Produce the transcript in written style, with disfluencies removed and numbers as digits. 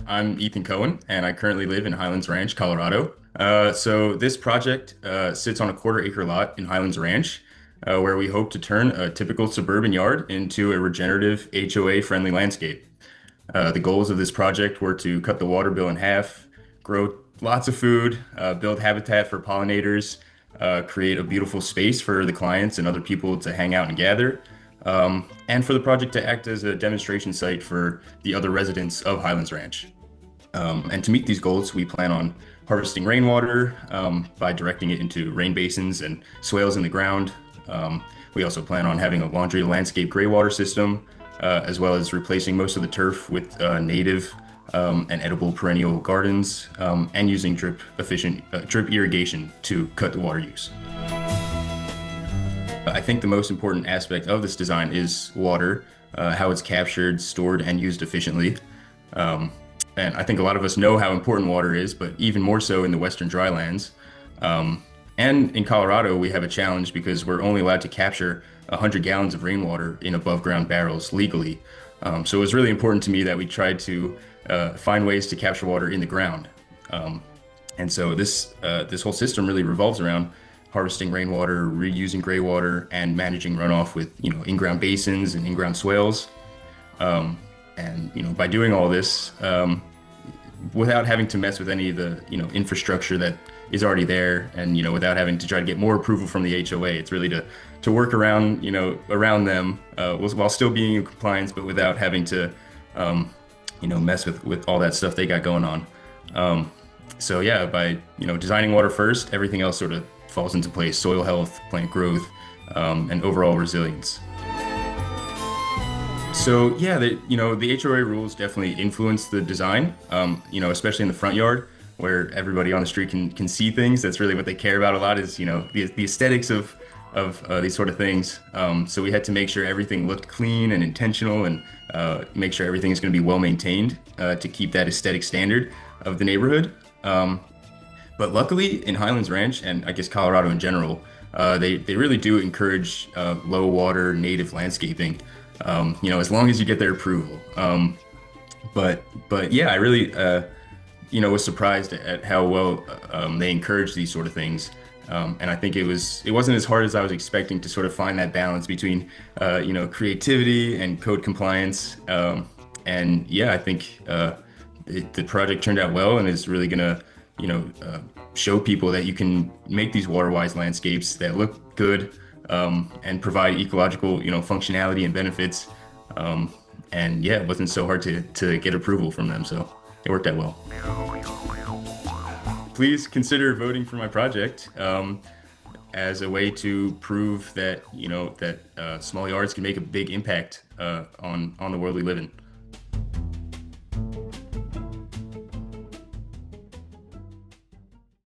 I'm Ethan Cohen, and I currently live in Highlands Ranch, Colorado. So this project sits on a quarter-acre lot in Highlands Ranch, where we hope to turn a typical suburban yard into a regenerative HOA-friendly landscape. The goals of this project were to cut the water bill in half, grow lots of food, build habitat for pollinators, create a beautiful space for the clients and other people to hang out and gather, and for the project to act as a demonstration site for the other residents of Highlands Ranch. And to meet these goals, we plan on harvesting rainwater by directing it into rain basins and swales in the ground. We also plan on having a laundry landscape graywater system, as well as replacing most of the turf with native and edible perennial gardens, and using drip irrigation to cut the water use. I think the most important aspect of this design is water, how it's captured, stored, and used efficiently. And I think a lot of us know how important water is, but even more so in the Western drylands. And in Colorado, we have a challenge because we're only allowed to capture 100 gallons of rainwater in above ground barrels legally. So it was really important to me that we tried to find ways to capture water in the ground. And so this whole system really revolves around harvesting rainwater, reusing graywater, and managing runoff with in-ground basins and in-ground swales. And by doing all this, without having to mess with any of the infrastructure that is already there, and without having to try to get more approval from the HOA, it's really to work around around them while still being in compliance, but without having to mess with all that stuff they got going on. So yeah, by designing water first, everything else sort of falls into place: soil health, plant growth, and overall resilience. So yeah, the HOA rules definitely influence the design, especially in the front yard where everybody on the street can see things. That's really what they care about a lot, is the aesthetics of these sort of things. So we had to make sure everything looked clean and intentional, and make sure everything is going to be well maintained to keep that aesthetic standard of the neighborhood. But luckily in Highlands Ranch, and I guess Colorado in general, they really do encourage low water native landscaping. As long as you get their approval. But yeah, I really, was surprised at how well they encourage these sort of things. And I think it wasn't as hard as I was expecting to sort of find that balance between, creativity and code compliance. And yeah, I think the project turned out well and is really gonna, show people that you can make these water-wise landscapes that look good, and provide ecological, functionality and benefits. And yeah, it wasn't so hard to get approval from them, so it worked out well. Please consider voting for my project as a way to prove that small yards can make a big impact on the world we live in.